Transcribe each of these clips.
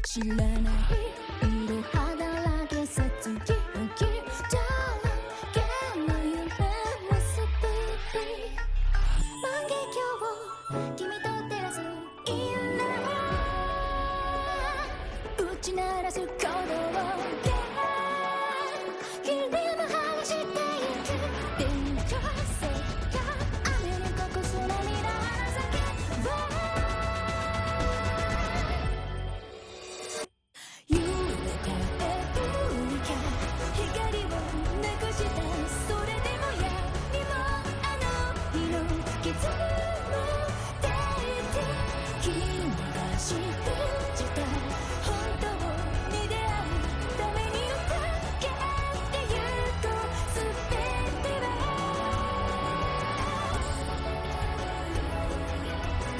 知らない色肌だけ切ぎ切ったらけの夢もすべて万華鏡を君と照らすインラ打ち鳴らす鼓動が日々も剥がしてゆく電気石が雨にここ空にだ叫ぶ揺れたエブリカ光をなくしたそれでも闇もあの日の傷も照って君が信じた本当に出会うために歌ってゆこうすべては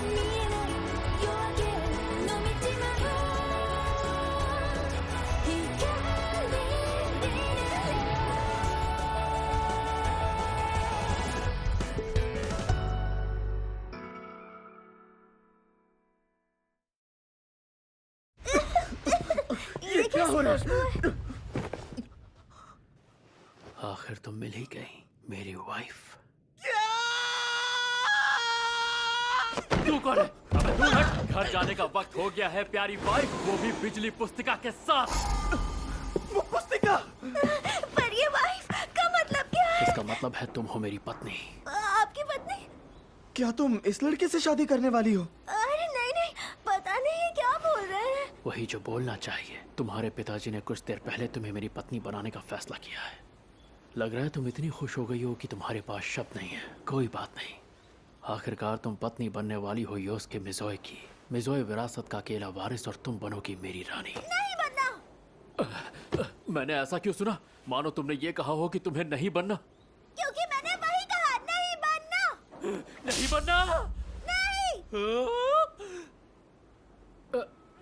見えない夜明けの道も光になるये क्या हो रहा है? आखिर तुम मिल ही गई मेरी वाइफ। तू कौन है? अबे दूर हट। घर जाने का वक्त हो गया है प्यारी वाइफ, वो भी बिजली पुस्तिका के साथ। वो पुस्तिका पर ये वाइफ का मतलब क्या है? इसका मतलब है तुम हो मेरी पत्नी। आपकी पत्नी? क्या तुम इस लड़के से शादी करने वाली हो? अरे नहीं नहीं, पता नहीं क्या बोल रहे हैं। वही जो बोलना चाहिए। तुम्हारे पिताजी ने कुछ देर पहले तुम्हें मेरी पत्नी बनाने का फैसला किया है। लग रहा है तुम इतनी खुश हो गई हो कि तुम्हारे पास शब्द नहीं है। कोई बात नहीं, आखिरकार तुम पत्नी बनने वाली हो योस्के मिज़ोए की। मिज़ोए विरासत का अकेला वारिस और तुम बनोगी मेरी रानी। नहीं बनना। मैंने ऐसा क्यों सुना? मानो तुमने ये कहा हो कि तुम्हें नहीं बनना। क्योंकि मैंने वही कहा, नहीं बनना। नहीं बनना। नहीं।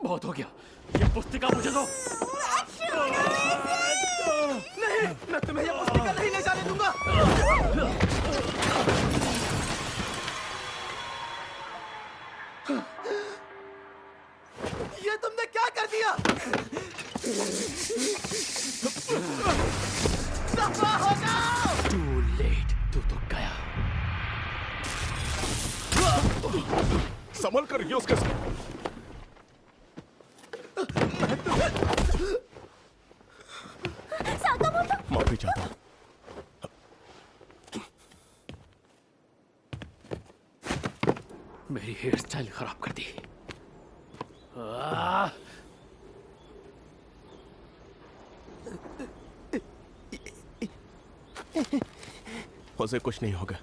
बहुत हो गया, ये पुस्तिका मुझे दो। नहीं, मैं तुम्हें ये पुस्तिका नहीं ले जाने दूंगा। ये तुमने क्या कर दिया? दफा हो जाओ। Too late, तू तो गया। संभल कर योस्के से। साकामोटो। माफी चाहता हूँ। मेरी हेयर स्टाइल खराब कर दी। आह! उसे कुछ नहीं होगा।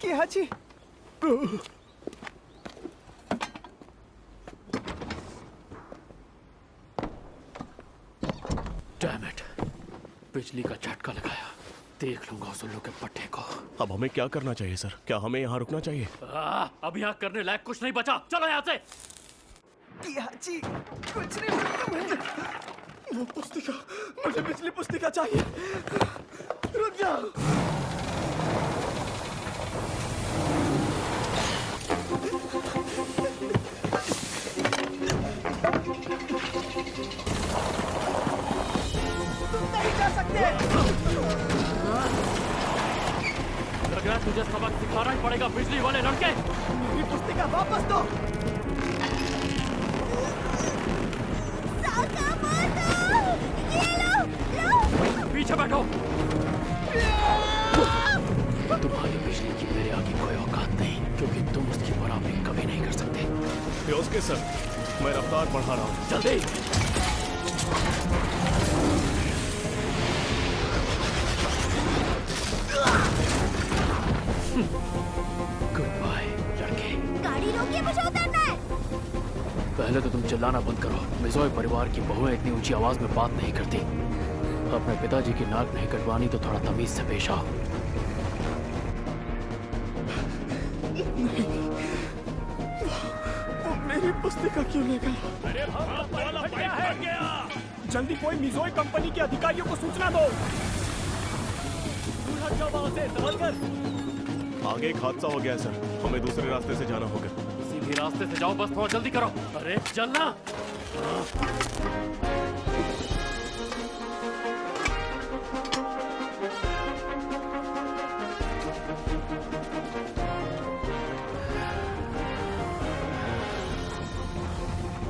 क्या जी? Damn it! बिजली का झटका लगाया। देख लूंगा उस उल्लू के पट्टे को। अब हमें क्या करना चाहिए सर? क्या हमें यहाँ रुकना चाहिए? अब यहाँ करने लायक कुछ नहीं बचा। चलो यहाँ से। क्या जी? कुछ नहीं बोला तुम्हें। वो पुस्तिका, मुझे बिजली पुस्तिका चाहिए। रुक जाओ। तुम नहीं जा सकते। लग रहा है तुझे सबक सिखाना ही पड़ेगा बिजली वाले लड़के। मेरी पुस्तिका वापस दो। साकामोटो, ये लो। पीछे बैठो। तुम्हारी बिजली की मेरे आगे कोई औकात नहीं, क्योंकि तुम उसकी बराबरी कभी नहीं कर सकते। योस्के सर, मैं रफ्तार बढ़ा रहा हूँ। जल्दी। गुड बाय लड़के। गाड़ी रोकिए, मुझे उतरना है। पहले तो तुम चिल्लाना बंद करो। मिज़ोए परिवार की बहुएं इतनी ऊंची आवाज में बात नहीं करती। अपने पिताजी की नाक नहीं कटवानी तो थोड़ा तमीज से पेश आओ। वो मेरी पुस्तिका क्यों ले गया? जल्दी कोई मिज़ोए कंपनी के अधिकारियों को सूचना दो। आगे एक हादसा हो गया है सर, हमें दूसरे रास्ते से जाना होगा। किसी भी इसी रास्ते से जाओ, बस थोड़ा जल्दी करो। अरे चलना।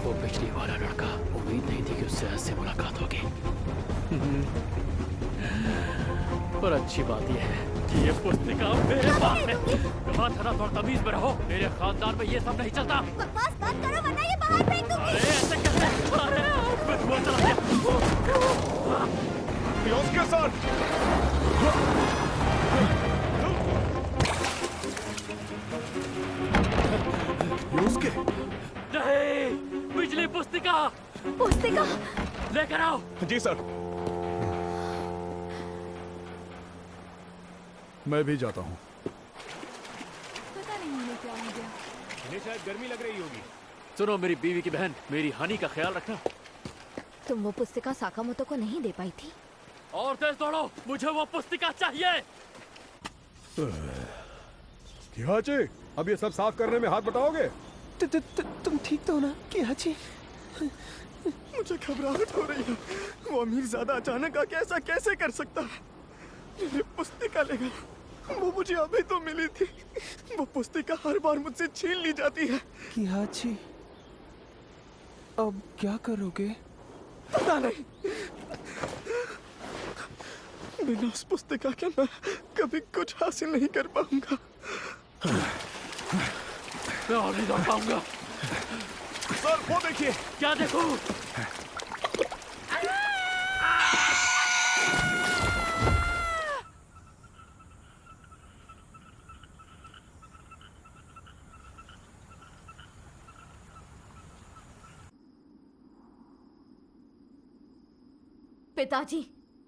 वो पिछली वाला लड़का, उम्मीद नहीं थी कि उससे ऐसे मुलाकात होगी। पर अच्छी बात यह है कि ये पुस्तिका मेरे पास है। कहा था ना थोड़ा तमीज में रहो, मेरे खानदान में ये सब नहीं चलता। बकवास मत करो वरना ये बाहर फेंक दूंगी। अरे ऐसे कैसे? अरे मैं धुआं चला गया। उसके साथ उसके नहीं, बिजली पुस्तिका पुस्तिका लेकर आओ। जी सर। मैं भी जाता हूँ। पता नहीं उन्हें क्या हो गया। इन्हें शायद गर्मी लग रही होगी। सुनो मेरी बीवी की बहन, मेरी हनी का ख्याल रखना। तुम वो पुस्तिका साकामोतो को नहीं दे पाई थी। और तेज दौड़ो, मुझे वो पुस्तिका चाहिए। किहाची, अब ये सब साफ करने में हाथ बटाओगे? तुम ठीक तो हो ना किहाची? मुझे घबराहट हो रही है। वो अमीरजादा अचानक आके ऐसा कैसे कर सकता है? मेरी पुस्तिका लेगा। वो मुझे अभी तो मिली थी। वो पुस्तिका हर बार मुझसे छीन ली जाती है। किहाची, अब क्या करोगे? पता नहीं। बिना उस पुस्तिका के मैं कभी कुछ हासिल नहीं कर पाऊंगा। मैं और नहीं दौड़ पाऊंगा। सर वो देखिए। क्या देखूं? पिताजी,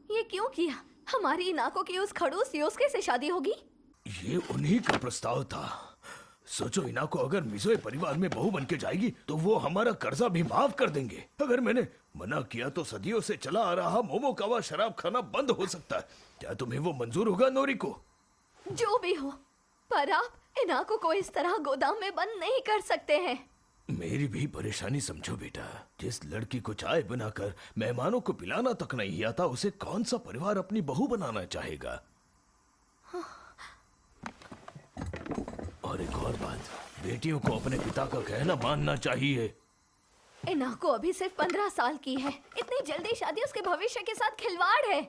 ये क्यों किया? हमारी इनाको की उस खड़ूस योस्के से शादी होगी? ये उन्हीं का प्रस्ताव था। सोचो, इनाको अगर मिज़ोए परिवार में बहू बन के जाएगी तो वो हमारा कर्जा भी माफ कर देंगे। अगर मैंने मना किया तो सदियों से चला आ रहा मोमोकावा शराब खाना बंद हो सकता है। क्या तुम्हें वो मंजूर होगा नोरिको? जो भी हो, पर आप इनाको को इस तरह गोदाम में बंद नहीं कर सकते हैं। मेरी भी परेशानी समझो बेटा। जिस लड़की को चाय बनाकर मेहमानों को पिलाना तक नहीं आता, उसे कौन सा परिवार अपनी बहू बनाना चाहेगा? और एक और बात, बेटियों को अपने पिता का कहना मानना चाहिए। इनाको अभी सिर्फ 15 साल की है। इतनी जल्दी शादी उसके भविष्य के साथ खिलवाड़ है।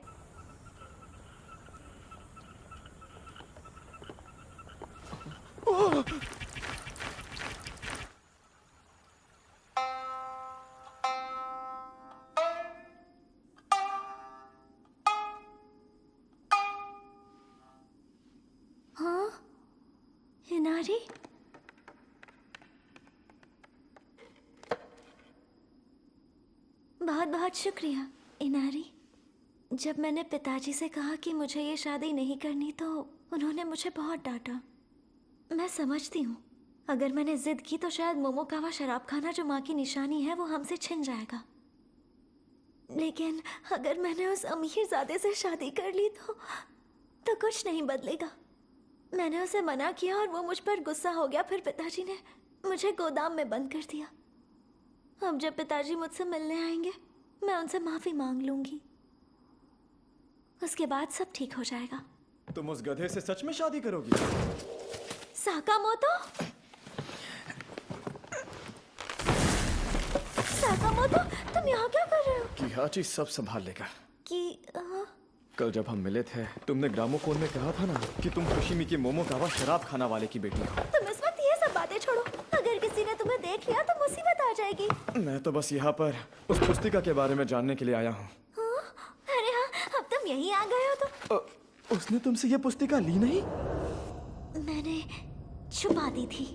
हाँ, हिनारी? बहुत बहुत शुक्रिया इनारी। जब मैंने पिताजी से कहा कि मुझे ये शादी नहीं करनी तो उन्होंने मुझे बहुत डांटा। मैं समझती हूँ, अगर मैंने जिद की तो शायद मोमोकावा शराब खाना जो माँ की निशानी है वो हमसे छिन जाएगा। लेकिन अगर मैंने उस अमीरजादे से शादी कर ली तो कुछ नहीं बदलेगा। मैंने उसे मना किया और वो मुझ पर गुस्सा हो गया। फिर पिताजी ने मुझे गोदाम में बंद कर दिया। अब जब पिताजी मुझसे मिलने आएंगे मैं उनसे माफी मांग लूंगी। उसके बाद सब ठीक हो जाएगा। तुम उस गधे से सच में शादी करोगी? साकामोतो? साकामोतो, तुम यहाँ क्या कर रहे हो? किहाची सब संभाल लेगा। कि कल जब हम मिले थे तुमने ग्रामोफोन में कहा था ना कि तुम खुशीमी की मोमोकावा शराब खाना वाले की बेटी हो। तुम इस वक्त ये सब बातें छोड़ो। अगर किसी ने तुम्हें देख लिया तो मुसीबत आ जाएगी। मैं तो बस यहाँ पर उस पुस्तिका के बारे में जानने के लिए आया हूँ। हाँ? अरे हाँ, अब तुम यहीं आ गए हो तो। उसने तुमसे ये पुस्तिका ली नहीं? मैंने छुपा दी थी।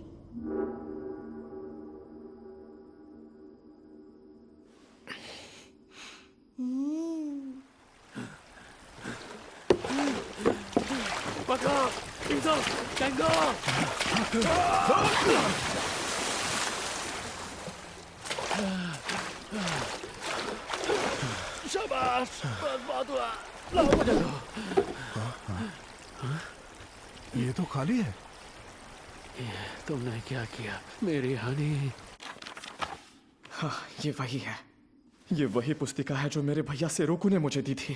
पकड़ो, इंजो, टैंगो। शाबाश, बहुत हुआ। लाओ मुझे। लो। ये तो खाली है। तुमने क्या किया मेरी हनी? हाँ, ये वही है। ये वही पुस्तिका है जो मेरे भैया सेरोकू ने मुझे दी थी।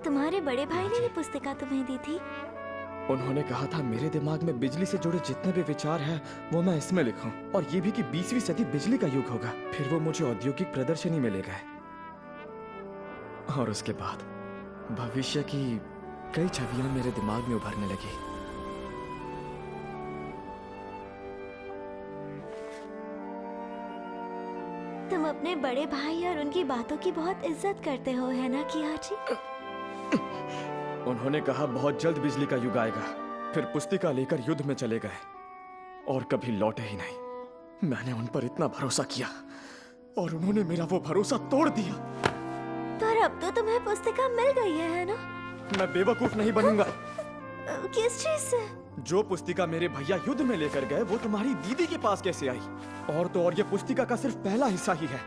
तुम्हारे बड़े भाई ने ये पुस्तिका तुम्हें दी थी? उन्होंने कहा था मेरे दिमाग में बिजली से जुड़े जितने भी विचार हैं वो मैं इसमें लिखूं, और ये भी कि 20वीं सदी बिजली का युग होगा। फिर वो मुझे औद्योगिक प्रदर्शनी में ले गए और उसके बाद भविष्य की कई छवियां मेरे दिमाग में उभरने लगी। तुम अपने बड़े भाई और उनकी बातों की बहुत इज्जत करते हो, है ना कियाची? उन्होंने कहा बहुत जल्द बिजली का युग आएगा। फिर पुस्तिका लेकर युद्ध में चले गए और कभी लौटे ही नहीं। मैंने उन पर इतना भरोसा किया और उन्होंने मेरा वो भरोसा तोड़ दिया। पर अब तो तुम्हें पुस्तिका मिल गई है ना? मैं बेवकूफ नहीं बनूंगा। किस चीज से? जो पुस्तिका मेरे भैया युद्ध में लेकर गए वो तुम्हारी दीदी के पास कैसे आई? और तो और ये पुस्तिका का सिर्फ पहला हिस्सा ही है।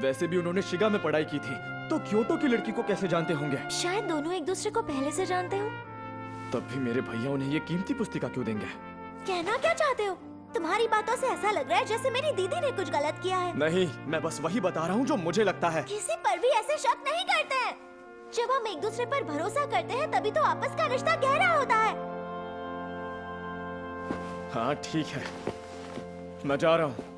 वैसे भी उन्होंने शिगा में पढ़ाई की थी, तो क्योटो की लड़की को कैसे जानते होंगे? शायद दोनों एक दूसरे को पहले से जानते हो। तब भी मेरे भैया उन्हें ये कीमती पुस्तिका क्यों देंगे? कहना क्या चाहते हो? तुम्हारी बातों से ऐसा लग रहा है जैसे मेरी दीदी ने कुछ गलत किया है। नहीं, मैं बस वही बता रहा हूँ जो मुझे लगता है। किसी पर भी ऐसे शक नहीं करते हैं। जब हम एक दूसरे पर भरोसा करते हैं तभी तो आपस का रिश्ता गहरा होता है। हाँ ठीक है, मैं जा रहा हूँ।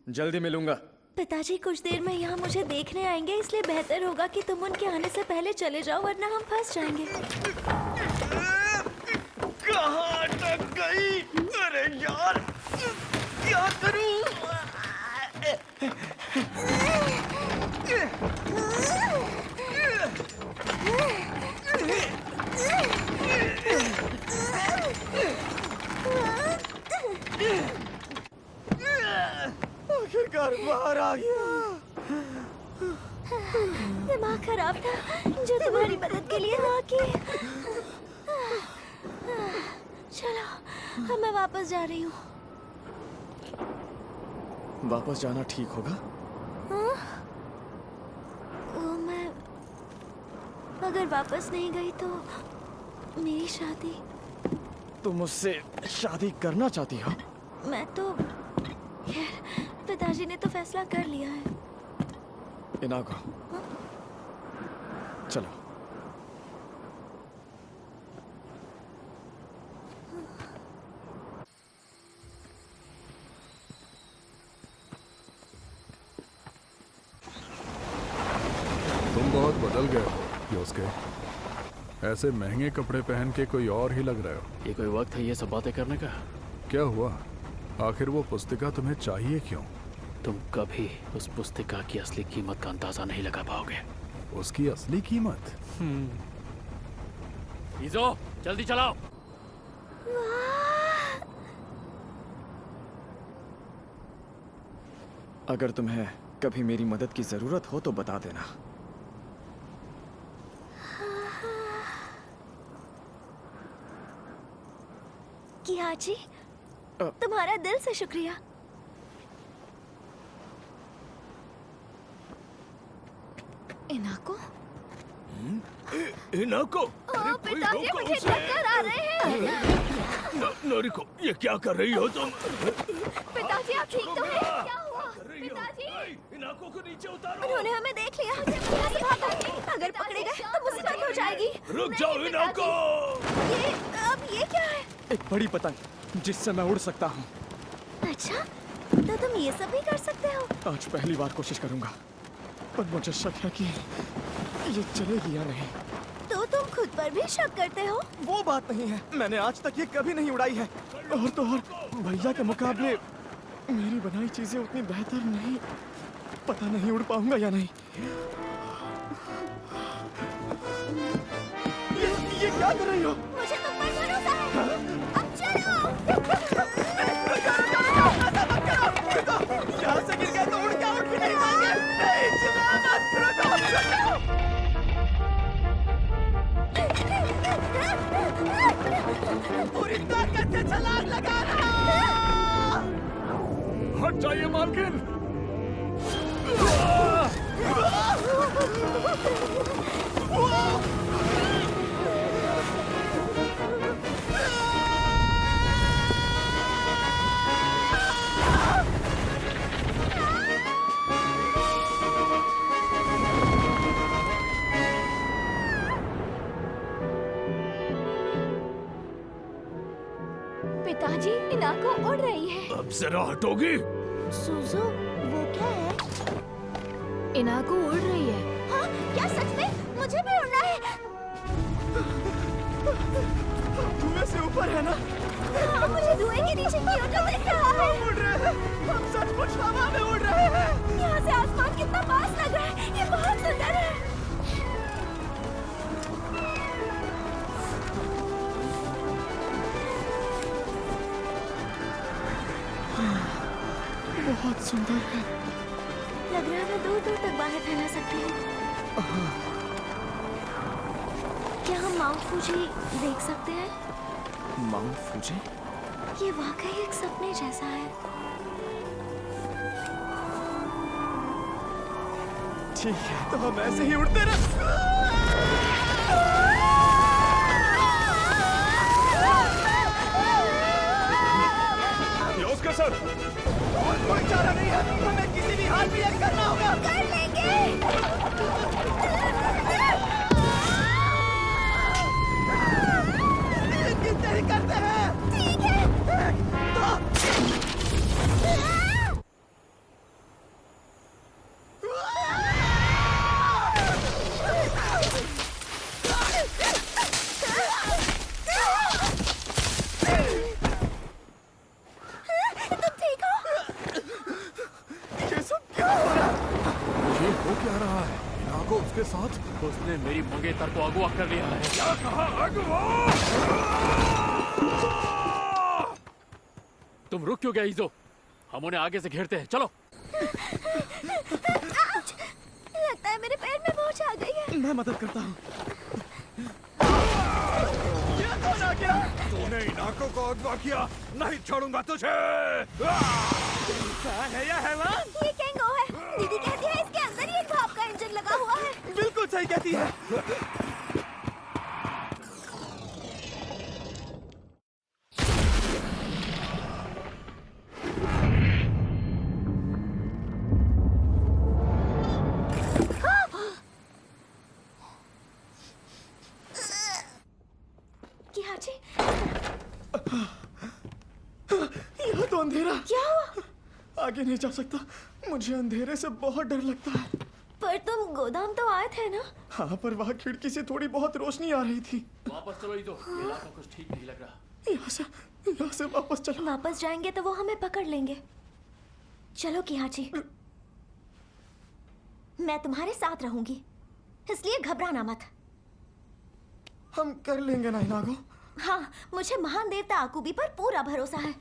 जल्दी मिलूंगा। पिताजी कुछ देर में यहाँ मुझे देखने आएंगे, इसलिए बेहतर होगा कि तुम उनके आने से पहले चले जाओ, वरना हम फंस जाएंगे। कहाँ अटक गई? अरे यार, क्या करूं? आखिरकार बाहर आ गया। दिमाग खराब था जो तुम्हारी मदद के लिए ना की। चलो, अब मैं वापस जा रही हूँ। वापस जाना ठीक होगा? वो मैं अगर वापस नहीं गई तो मेरी शादी। तुम मुझसे शादी करना चाहती हो? मैं तो खैर, पिताजी ने तो फैसला कर लिया है। इनागो, चलो। तुम बहुत बदल गए हो योस्के। ऐसे महंगे कपड़े पहन के कोई और ही लग रहे हो। ये कोई वक्त है ये सब बातें करने का? क्या हुआ? आखिर वो पुस्तिका तुम्हें चाहिए क्यों? तुम कभी उस पुस्तिका की असली कीमत का अंदाजा नहीं लगा पाओगे। उसकी असली कीमत? इज़ो, जल्दी चलाओ। अगर तुम्हें कभी मेरी मदद की जरूरत हो तो बता देना। कियाची, तुम्हारा दिल से शुक्रिया। इनाको? इनाको? अरे भाई, पिताजी, रोको मुझे उसे। चक्कर आ रहे हैं। नोरिको, ये क्या कर रही हो तुम? पिताजी, आप ठीक तो हैं? क्या हुआ? कर रही हो? पिताजी, भाई, इनाको को नीचे उतारो। उन्होंने हमें देख लिया। यहाँ से भागो। अगर पकड़े गए तो मुसीबत हो जाएगी। रुक जाओ इनाको। अब ये क्या है? एक बड़ी पतंग जिससे मैं उड़ सकता हूँ। अच्छा, तो तुम ये सब भी कर सकते हो? आज पहली बार कोशिश करूंगा, पर मुझे शक है कि ये चलेगी या नहीं। तो तुम खुद पर भी शक करते हो? वो बात नहीं है, मैंने आज तक ये कभी नहीं उड़ाई है। और तो और भैया के मुकाबले मेरी बनाई चीजें उतनी बेहतर नहीं। पता नहीं उड़ पाऊंगा या नहीं। ये क्या कर रही हो? मुझे तुम पर भरोसा है। अब चलो। यहाँ से गिर गए तो उड़ भी नहीं पाएंगे। नहीं, चिल्ला मत, रुको। पूरी ताकत से छलांग लगा रहा। हट जाइए मालकिन। पिताजी, इनाको उड़ रही है। अब जरा हटोगी? सुजो, वो क्या है? इनाको उड़ रही है। हाँ, क्या सच में? मुझे भी उड़ना है। धुएं से ऊपर है ना? हाँ, मुझे धुएं के नीचे क्योटो दिख रहा है। हम उड़ रहे हैं, हम सचमुच हवा में उड़ रहे हैं। यहाँ से आसमान कितना पास लग रहा है। ये बहुत सुंदर है। बहुत सुंदर है। लग रहा है मैं दूर दूर तक बाहें फैला सकती हूँ। क्या हम माउंट फूजी देख सकते हैं? Mount Fuji? ये वाकई एक सपने जैसा है। ठीक है, तो हम ऐसे ही उड़ते रहे। योस्के सर, और कोई चारा नहीं है, हमें किसी भी हाल में यही करना होगा। कर लेंगे। कितने ही करते हैं। ठीक है। तुम ठीक हो? ये सब क्या हो रहा है? ये हो क्या रहा है? इनाको उसके साथ? उसने मेरी मंगेतर को अगवा कर लिया है। क्या कहा? अगवा! तुम रुक क्यों गए ईजो? हम उन्हें आगे से घेरते हैं, चलो। लगता है मेरे पैर में मोच आ गई है। मैं मदद करता हूँ। ये कौन आ गया? तूने इनाको को अगवा किया, नहीं छोड़ूंगा तुझे। क्या है यह हैवान? ये केंगो है। दीदी कहती है इसके अंदर ही एक भाप का इंजन लगा हुआ है। बिल्कुल सही कहती है। क्या जी? यहाँ तो अंधेरा। क्या हुआ? आगे नहीं जा सकता, मुझे अंधेरे से बहुत डर लगता है। पर तुम गोदाम तो आए थे ना? हाँ, पर वहाँ खिड़की से थोड़ी बहुत रोशनी आ रही थी। वापस चलो ईजो, ये इलाका कुछ ठीक नहीं लग रहा। यहाँ से वापस चलो। वापस जाएंगे तो वो हमें पकड़ लेंगे। चलो किहाची, मैं तुम्हारे साथ रहूंगी, इसलिए घबराना मत। हम कर लेंगे ना इनागो। हाँ, मुझे महान देवता आकुबी पर पूरा भरोसा है।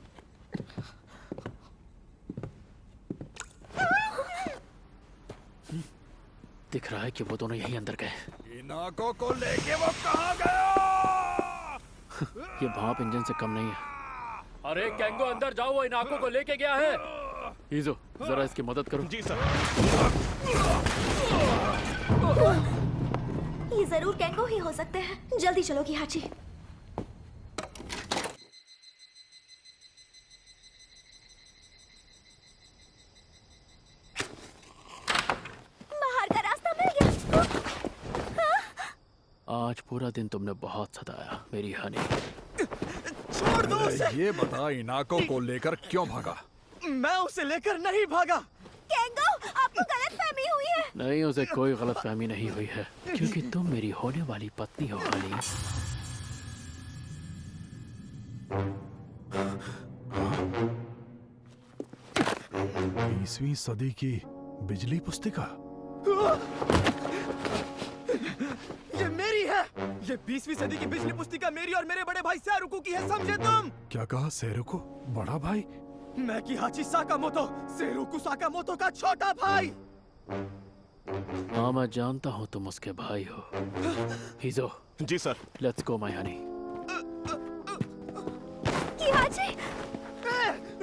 दिख रहा है कि वो दोनों यहीं अंदर गए। इनाको को लेके वो कहाँ गया? ये भाप इंजन से कम नहीं है। अरे कैंगो, अंदर जाओ, वो इनाको को लेके गया है। ईजो, जरा इसकी मदद करो। जी सर। ये जरूर केंगो ही हो सकते हैं। जल्दी चलो किहाची। बाहर का रास्ता मिल गया। आज पूरा दिन तुमने बहुत सताया मेरी हनी। छोड़ दो उसे। ये बता, इनाको को लेकर क्यों भागा? मैं उसे लेकर नहीं भागा। केंगो, आपको गलतफहमी हुई है। नहीं, उसे कोई गलतफहमी नहीं हुई है, क्योंकि तुम मेरी होने वाली पत्नी हो हनी। 20वीं सदी की बिजली पुस्तिका। ये मेरी है। ये 20वीं सदी की बिजली पुस्तिका मेरी और मेरे बड़े भाई सैरुकु की है, समझे तुम? क्या कहा? सेरुको? बड़ा भाई? मैं किहाची साकामोतो, सेरुकु साकामोतो का छोटा भाई। हाँ, मैं जानता हूँ तुम उसके भाई हो। हिजो, जी sir. Let's go my honey. किहाची,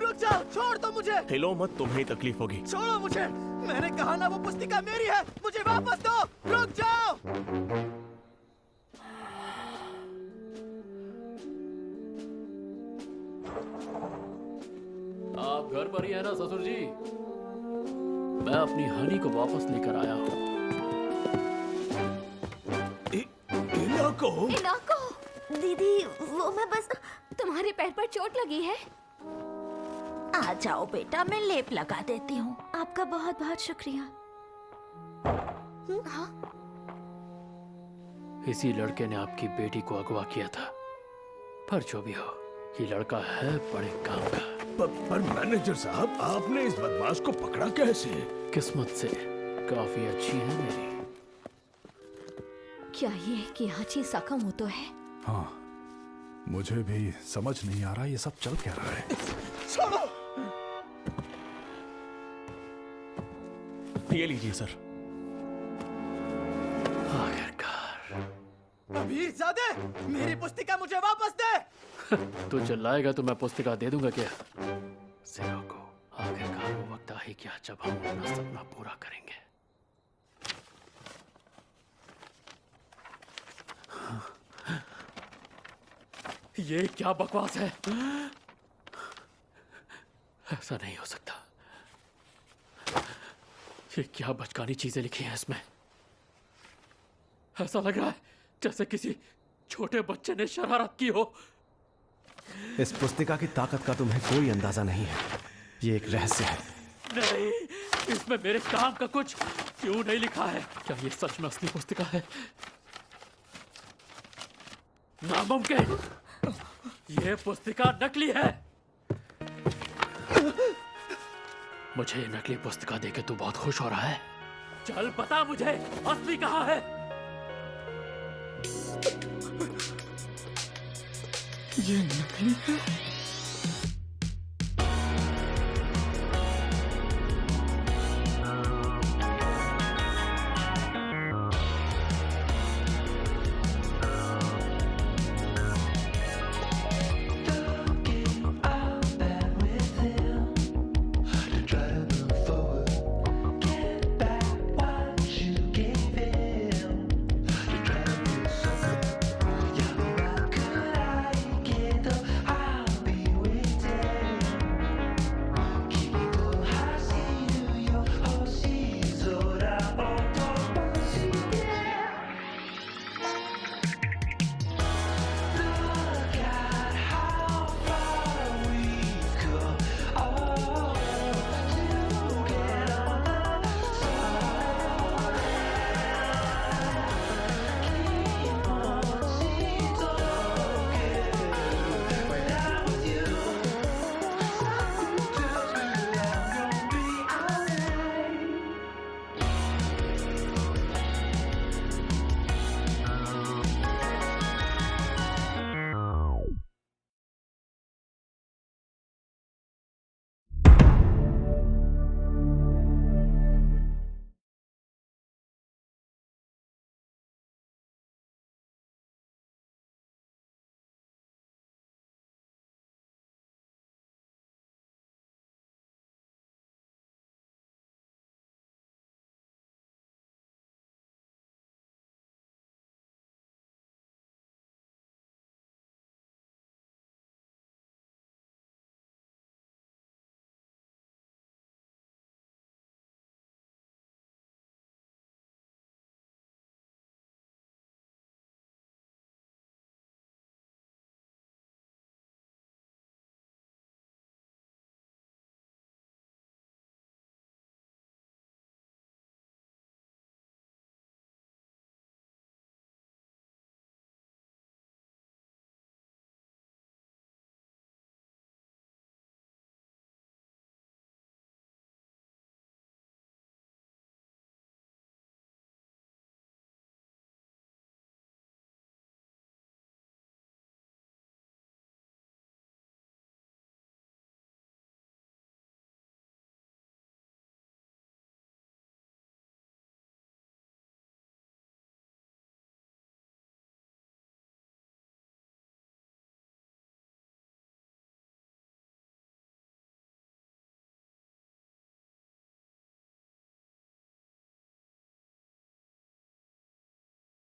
रुक जाओ, छोड़ दो मुझे। मुझे। हिलो मत, तुम्हें ही तकलीफ होगी। छोड़ो मुझे, मैंने कहा ना वो पुस्तिका मेरी है, मुझे वापस दो। रुक जाओ। आप घर पर ही है ना ससुर जी? मैं अपनी हनी को वापस लेकर आया हूँ। इनाको, इनाको दीदी, वो मैं बस तुम्हारे पैर पर चोट लगी है? आ जाओ बेटा, मैं लेप लगा देती हूँ। आपका बहुत बहुत शुक्रिया। इसी लड़के ने आपकी बेटी को अगवा किया था, पर जो भी हो, ये लड़का है बड़े काम का। पर मैनेजर साहब, आपने इस बदमाश को पकड़ा कैसे? किस्मत से काफी अच्छी है मेरी। क्या ये किहाची साकामोतो है? हाँ, मुझे भी समझ नहीं आ रहा ये सब चल क्या रहा है। छोड़ो। ये लीजिए सर। आखिरकार। अमीरजादे, मेरी पुस्तिका मुझे वापस दे। तू चिल्लाएगा तो मैं पुस्तिका दे दूंगा क्या? सिरो को आखिरकार वो वक्त आ ही गया जब हम अपना सपना पूरा करेंगे। ये क्या बकवास है? ऐसा नहीं हो सकता। ये क्या बचकानी चीजें लिखी हैं इसमें? ऐसा लग रहा है जैसे किसी छोटे बच्चे ने शरारत की हो। इस पुस्तिका की ताकत का तुम्हें कोई अंदाजा नहीं है। ये एक रहस्य है। नहीं, इसमें मेरे काम का कुछ क्यों नहीं लिखा है? क्या ये सच में असली पुस्तिका है? नामुमकिन! ये पुस्तिका नकली है। मुझे ये नकली पुस्तिका देके तू बहुत खुश हो रहा है। चल बता मुझे, असली कहाँ है? ये नकली है?